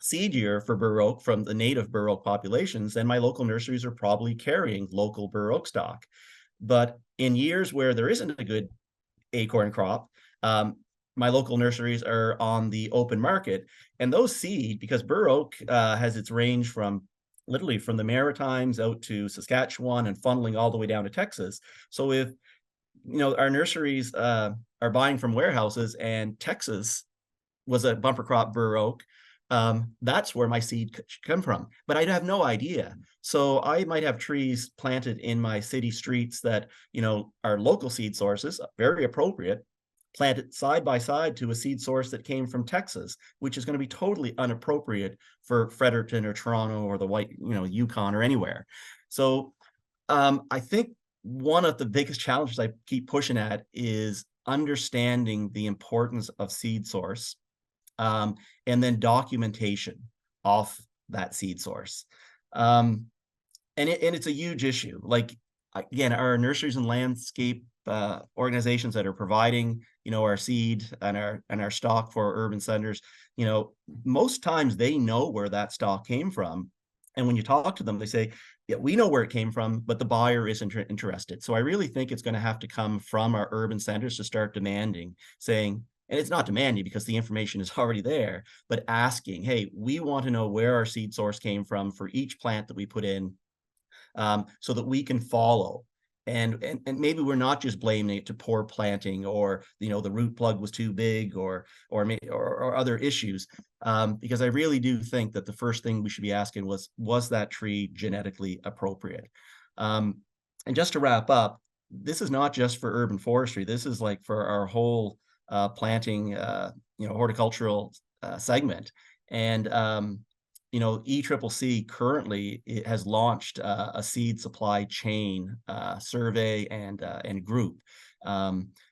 seed year for bur oak from the native bur oak populations, then my local nurseries are probably carrying local bur oak stock. But in years where there isn't a good acorn crop, my local nurseries are on the open market. And those seed, because bur oak has its range from literally from the Maritimes out to Saskatchewan and funneling all the way down to Texas. So if, our nurseries are buying from warehouses and Texas was a bumper crop bur oak, that's where my seed should come from. But I'd have no idea. So I might have trees planted in my city streets that, are local seed sources, very appropriate, planted side by side to a seed source that came from Texas, which is going to be totally inappropriate for Fredericton or Toronto or the white, Yukon or anywhere. So I think one of the biggest challenges I keep pushing at is understanding the importance of seed source, and then documentation of that seed source. And it's a huge issue. Like, again, our nurseries and landscape organizations that are providing, our seed and our stock for urban centers, most times they know where that stock came from. And when you talk to them, they say, yeah, we know where it came from, but the buyer isn't interested. So I really think it's going to have to come from our urban centers to start demanding, saying, and it's not demanding because the information is already there, but asking, hey, we want to know where our seed source came from for each plant that we put in, so that we can follow. And maybe we're not just blaming it to poor planting or, the root plug was too big or other issues, because I really do think that the first thing we should be asking was that tree genetically appropriate? And just to wrap up, this is not just for urban forestry. This is like for our whole planting, horticultural segment. And ECCC currently has launched a seed supply chain survey and group,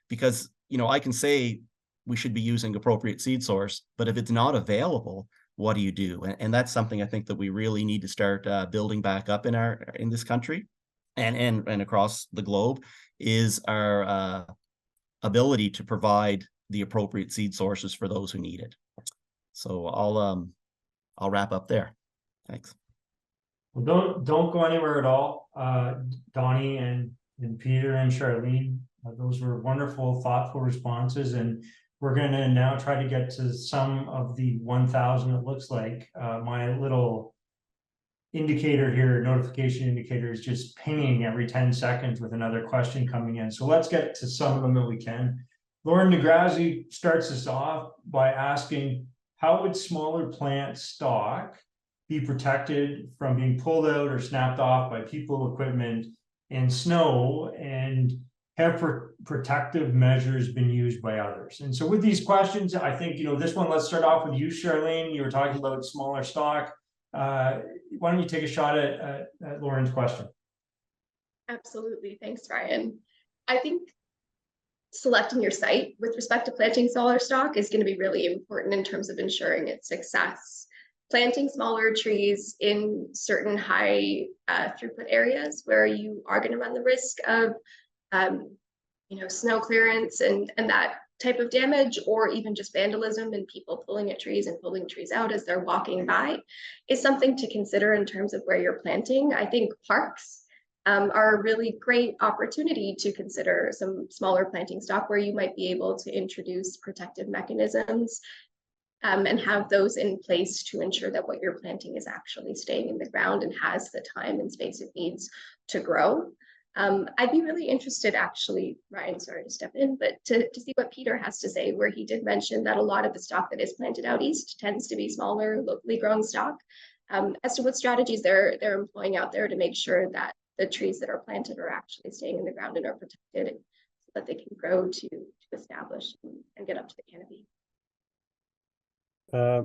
because I can say we should be using appropriate seed source, but if it's not available, what do you do? And that's something I think that we really need to start building back up in this country and across the globe, is our ability to provide the appropriate seed sources for those who need it. So I'll wrap up there. Thanks. Well, don't go anywhere at all. Donnie and Peter and Charlene, those were wonderful, thoughtful responses. And we're going to now try to get to some of the 1,000, it looks like. My little indicator here, notification indicator, is just pinging every 10 seconds with another question coming in. So let's get to some of them that we can. Lauren Degrazi starts us off by asking, how would smaller plant stock be protected from being pulled out or snapped off by people, equipment, and snow? And have protective measures been used by others? And so with these questions, I think, this one, let's start off with you, Charlene. You were talking about smaller stock. Why don't you take a shot at Lauren's question? Absolutely. Thanks, Ryan. I think selecting your site with respect to planting smaller stock is going to be really important in terms of ensuring its success. Planting smaller trees in certain high throughput areas where you are going to run the risk of snow clearance and that type of damage, or even just vandalism and people pulling at trees and pulling trees out as they're walking by, is something to consider in terms of where you're planting. I think parks are a really great opportunity to consider some smaller planting stock where you might be able to introduce protective mechanisms and have those in place to ensure that what you're planting is actually staying in the ground and has the time and space it needs to grow. I'd be really interested, actually, Ryan, sorry to step in, but to see what Peter has to say, where he did mention that a lot of the stock that is planted out east tends to be smaller, locally grown stock, as to what strategies they're employing out there to make sure that the trees that are planted are actually staying in the ground and are protected so that they can grow to establish and get up to the canopy.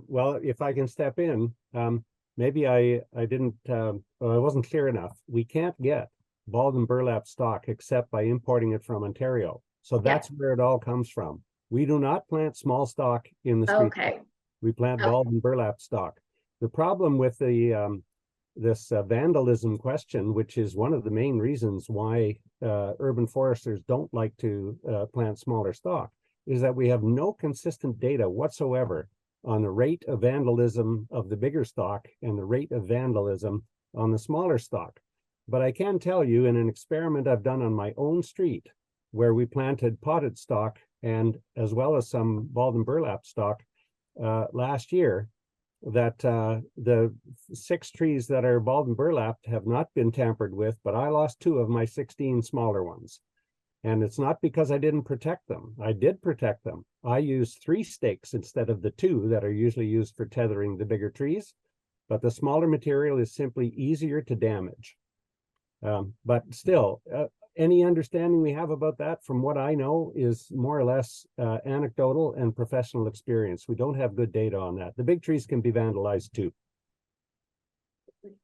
Well, if I can step in, maybe I didn't, I wasn't clear enough. We can't get balled and burlap stock except by importing it from Ontario. So that's where it all comes from. We do not plant small stock in the street. Okay. We plant balled and burlap stock. The problem with the this vandalism question, which is one of the main reasons why urban foresters don't like to plant smaller stock, is that we have no consistent data whatsoever on the rate of vandalism of the bigger stock and the rate of vandalism on the smaller stock. But I can tell you, in an experiment I've done on my own street, where we planted potted stock and as well as some balled and burlap stock last year, that the 6 trees that are balled and burlapped have not been tampered with, but I lost 2 of my 16 smaller ones. And it's not because I didn't protect them. I did protect them. I used 3 stakes instead of the 2 that are usually used for tethering the bigger trees, but the smaller material is simply easier to damage. But still, any understanding we have about that, from what I know, is more or less anecdotal and professional experience. We don't have good data on that. The big trees can be vandalized too.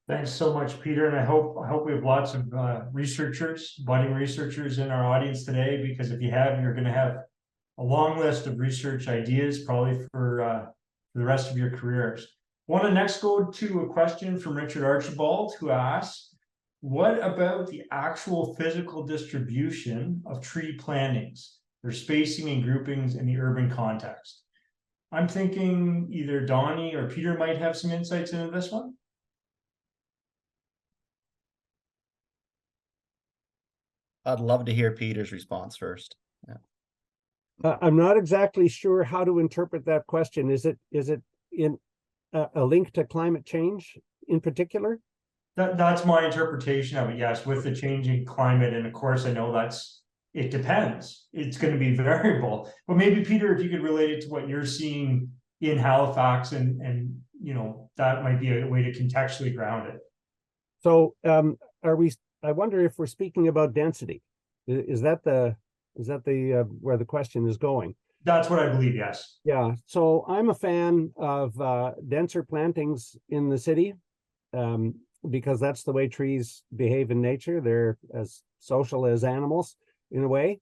Thanks so much, Peter. And I hope we have lots of researchers, budding researchers in our audience today, because if you have, you're going to have a long list of research ideas probably for the rest of your careers. I want to next go to a question from Richard Archibald, who asks, what about the actual physical distribution of tree plantings, their spacing and groupings in the urban context? I'm thinking either Donnie or Peter might have some insights into this one. I'd love to hear Peter's response first. Yeah. I'm not exactly sure how to interpret that question. Is it in a link to climate change in particular? That's my interpretation of it, yes, with the changing climate. And of course, I know it depends. It's going to be variable. But maybe, Peter, if you could relate it to what you're seeing in Halifax, and that might be a way to contextually ground it. So I wonder if we're speaking about density. Is that where the question is going? That's what I believe, yes. Yeah, so I'm a fan of denser plantings in the city. Because that's the way trees behave in nature. They're as social as animals in a way,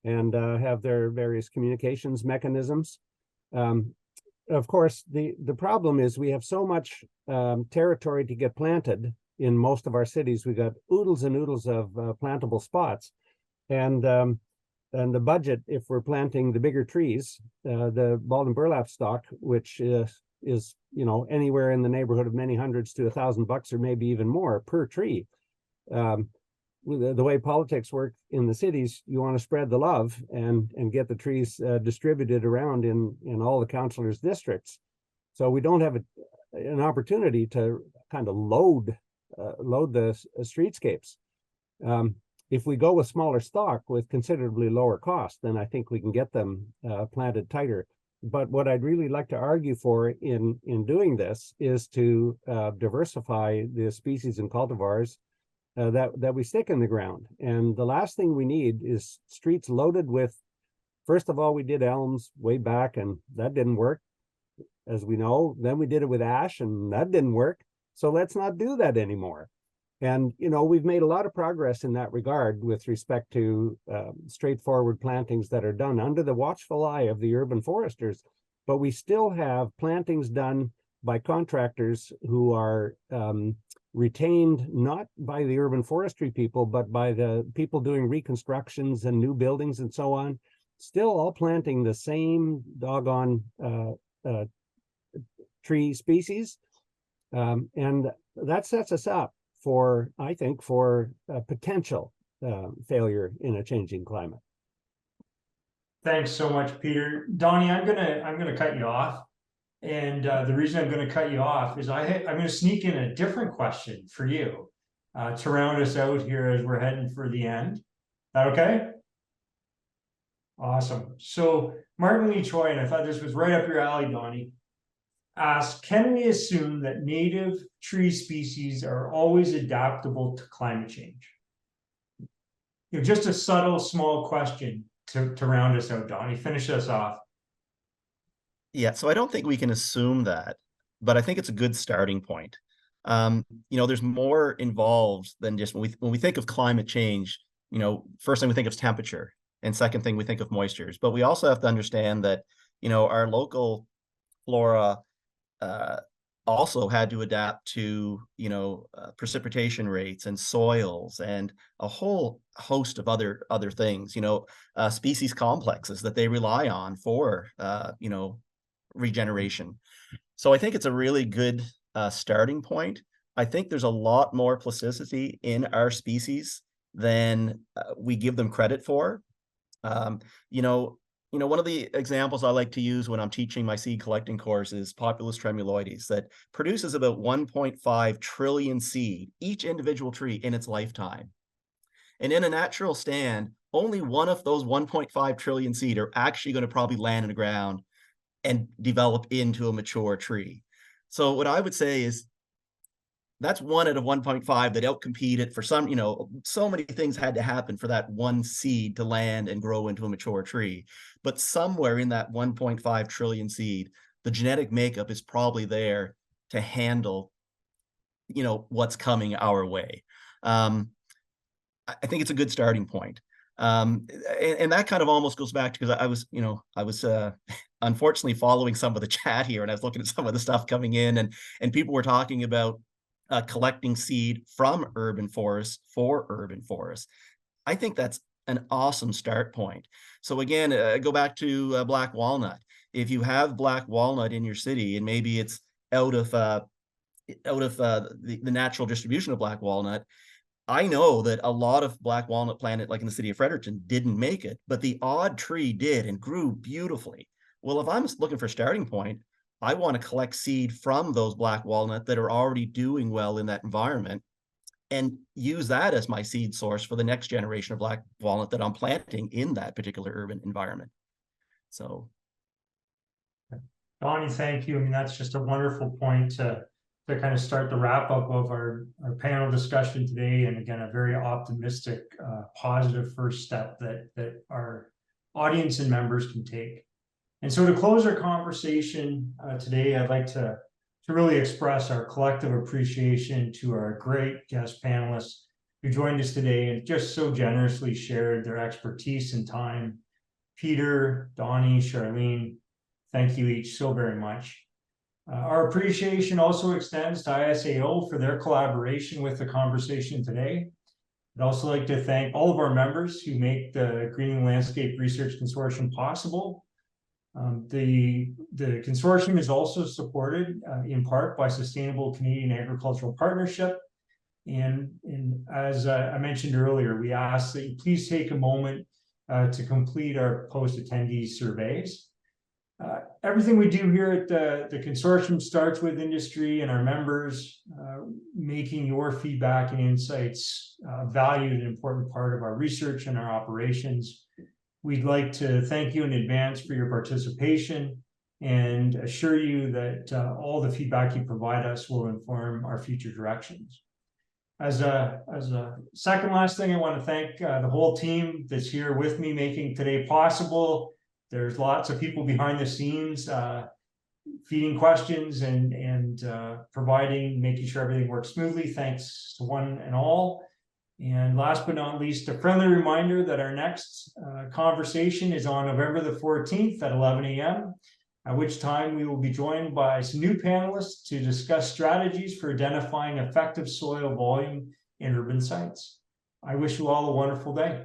and have their various communications mechanisms. Of course, the problem is we have so much territory to get planted in most of our cities. We've got oodles and oodles of plantable spots, and the budget, if we're planting the bigger trees, the balled and burlap stock, which is anywhere in the neighborhood of many hundreds to $1,000 or maybe even more per tree. The way politics work in the cities, you want to spread the love and get the trees distributed around in all the councillors' districts. So we don't have an opportunity to kind of load the streetscapes. If we go with smaller stock with considerably lower cost, then I think we can get them planted tighter. But what I'd really like to argue for in doing this is to diversify the species and cultivars that we stick in the ground. And the last thing we need is streets loaded with, first of all, we did elms way back and that didn't work, as we know. Then we did it with ash and that didn't work. So let's not do that anymore. And, we've made a lot of progress in that regard with respect to straightforward plantings that are done under the watchful eye of the urban foresters. But we still have plantings done by contractors who are retained not by the urban forestry people, but by the people doing reconstructions and new buildings and so on, still all planting the same doggone tree species. And that sets us up for, I think, for potential failure in a changing climate. Thanks so much, Peter. Donnie, I'm gonna cut you off. And the reason I'm going to cut you off is I'm going to sneak in a different question for you to round us out here as we're heading for the end. Is that okay? Awesome. So Martin Lee Choi, and I thought this was right up your alley, Donnie, asked, can we assume that native tree species are always adaptable to climate change? You know, just a subtle, small question to round us out, Donnie. Finish us off. Yeah, so I don't think we can assume that, but I think it's a good starting point. You know, there's more involved than just when we think of climate change, you know, first thing we think of is temperature, and second thing we think of moistures. But we also have to understand that, you know, our local flora also had to adapt to, you know, precipitation rates and soils and a whole host of other things, you know, species complexes that they rely on for, you know, regeneration. So I think it's a really good starting point. I think there's a lot more plasticity in our species than we give them credit for. You know, one of the examples I like to use when I'm teaching my seed collecting course is Populus tremuloides that produces about 1.5 trillion seed, each individual tree in its lifetime. And in a natural stand, only one of those 1.5 trillion seed are actually going to probably land in the ground and develop into a mature tree. So what I would say is that's 1 out of 1.5 that outcompeted for some, you know, so many things had to happen for that one seed to land and grow into a mature tree. But somewhere in that 1.5 trillion seed, the genetic makeup is probably there to handle, you know, what's coming our way. I think it's a good starting point. And that kind of almost goes back to, because I was unfortunately following some of the chat here, and I was looking at some of the stuff coming in, and people were talking about collecting seed from urban forests for urban forests. I think that's an awesome start point. So again, go back to black walnut. If you have black walnut in your city, and maybe it's out of the natural distribution of black walnut, I know that a lot of black walnut planted, like in the city of Fredericton, didn't make it, but the odd tree did and grew beautifully. Well, if I'm looking for a starting point, I want to collect seed from those black walnut that are already doing well in that environment and use that as my seed source for the next generation of black walnut that I'm planting in that particular urban environment. So. Donnie, thank you. I mean, that's just a wonderful point to kind of start the wrap up of our panel discussion today. And again, a very optimistic, positive first step that our audience and members can take. And so to close our conversation today, I'd like to really express our collective appreciation to our great guest panelists who joined us today and just so generously shared their expertise and time. Peter, Donnie, Charlene, thank you each so very much. Our appreciation also extends to ISAO for their collaboration with the conversation today. I'd also like to thank all of our members who make the Greening Landscape Research Consortium possible. The consortium is also supported in part by Sustainable Canadian Agricultural Partnership. And as I mentioned earlier, we ask that you please take a moment to complete our post-attendee surveys. Everything we do here at the consortium starts with industry and our members, making your feedback and insights valued and important part of our research and our operations. We'd like to thank you in advance for your participation and assure you that all the feedback you provide us will inform our future directions. As a second last thing, I want to thank the whole team that's here with me making today possible. There's lots of people behind the scenes feeding questions and making sure everything works smoothly. Thanks to one and all. And last but not least, a friendly reminder that our next conversation is on November the 14th at 11 a.m. at which time we will be joined by some new panelists to discuss strategies for identifying effective soil volume in urban sites. I wish you all a wonderful day.